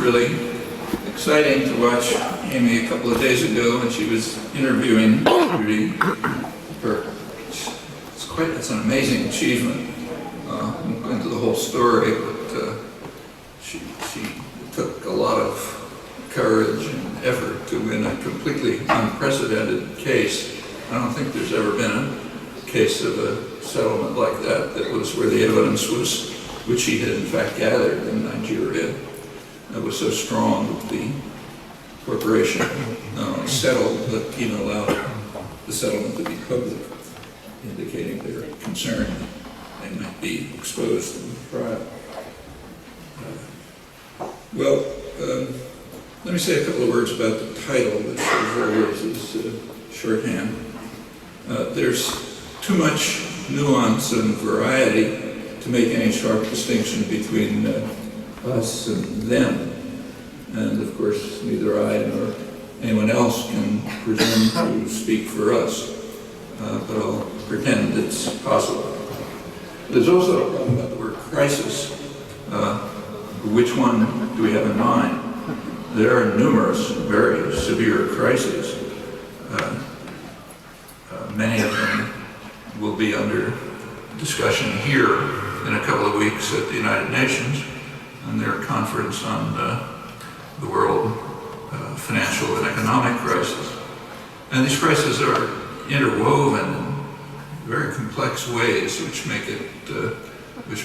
really exciting to watch Amy a couple of days ago when she was interviewing Judy. It's an amazing achievement. I won't go into the whole story, but she took a lot of courage and effort to win a completely unprecedented case. I don't think there's ever been a case of a settlement like that was where the evidence was, which he had in fact gathered in Nigeria, that was so strong that the corporation not only settled, but even allowed the settlement to be public, indicating their concern that they might be exposed in the trial. Let me say a couple of words about the title, which as always is shorthand. There's too much nuance and variety to make any sharp distinction between us and them. And of course, neither I nor anyone else can presume to speak for us, but I'll pretend it's possible. There's also a problem about the word crisis. Which one do we have in mind? There are numerous very severe crises. Many of them will be under discussion here in a couple of weeks at the United Nations and their conference on the world financial and economic crisis. And these crises are interwoven in very complex ways which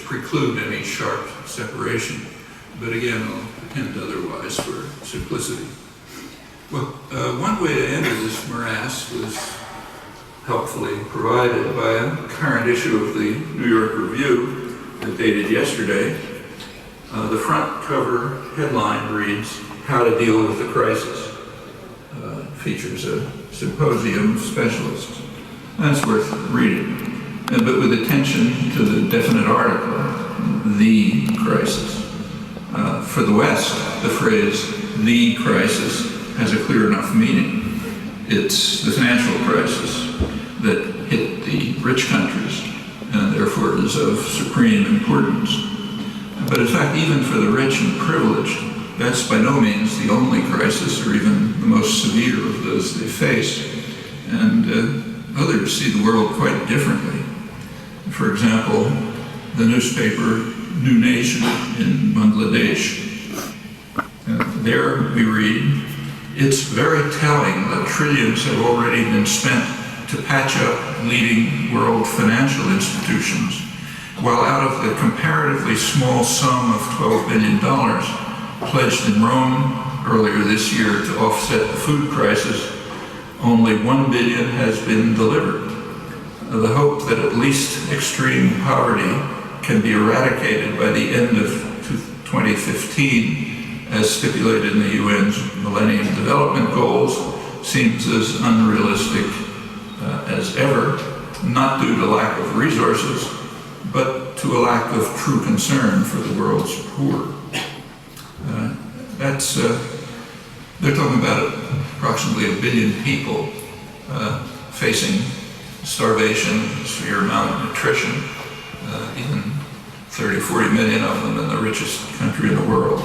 preclude any sharp separation. But again, I'll pretend otherwise for simplicity. Well, one way to enter this morass was helpfully provided by a current issue of the New York Review, dated yesterday. The front cover headline reads, "How to Deal with the Crisis." Features a symposium of specialists. That's worth reading, but with attention to the definite article, "The Crisis." For the West, the phrase, "the crisis," has a clear enough meaning. It's the financial crisis that hit the rich countries, and therefore is of supreme importance. But in fact, even for the rich and privileged, that's by no means the only crisis or even the most severe of those they face. And others see the world quite differently. For example, the newspaper New Nation in Bangladesh. There we read, "It's very telling that trillions have already been spent to patch up leading world financial institutions, while out of the comparatively small sum of $12 billion pledged in Rome earlier this year to offset the food crisis, only $1 billion has been delivered. The hope that at least extreme poverty can be eradicated by the end of 2015, as stipulated in the UN's Millennium Development Goals, seems as unrealistic as ever, not due to lack of resources, but to a lack of true concern for the world's poor." They're talking about approximately 1 billion people facing starvation, severe malnutrition, even 30, 40 million of them in the richest country in the world.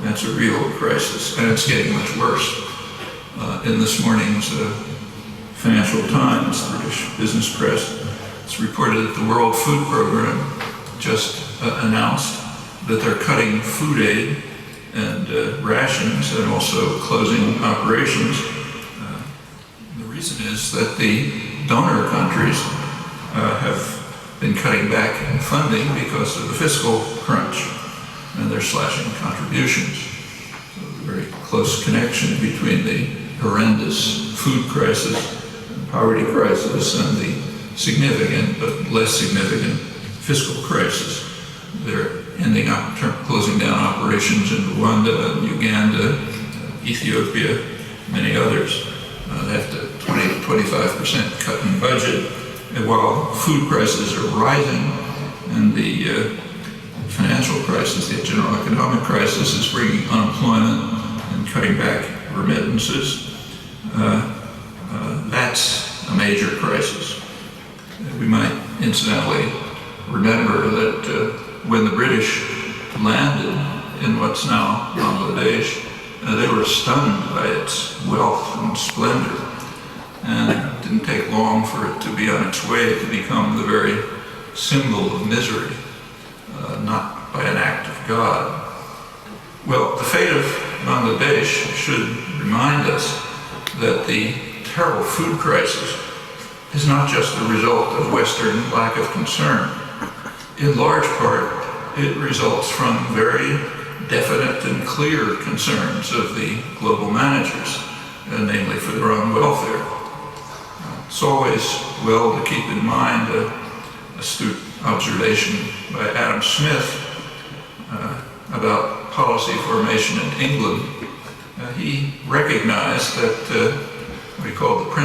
That's a real crisis, and it's getting much worse. In this morning's Financial Times, British business press, it's reported that the World Food Program just announced that they're cutting food aid and rations and also closing operations. The reason is that the donor countries have been cutting back funding because of the fiscal crunch, and they're slashing contributions. So a very close connection between the horrendous food crisis and poverty crisis and the significant but less significant fiscal crisis. They're ending up closing down operations in Rwanda, Uganda, Ethiopia, many others. They have to 20 to 25% cut in budget. And while food prices are rising and the financial crisis, the general economic crisis, is bringing unemployment and cutting back remittances, that's a major crisis. We might incidentally remember that when the British landed in what's now Bangladesh, they were stunned by its wealth and splendor, and it didn't take long for it to be on its way to become the very symbol of misery, not by an act of God. Well, the fate of Bangladesh should remind us that the terrible food crisis is not just the result of Western lack of concern. In large part, it results from very definite and clear concerns of the global managers, namely for their own welfare. It's always well to keep in mind an astute observation by Adam Smith about policy formation in England. He recognized that what he called the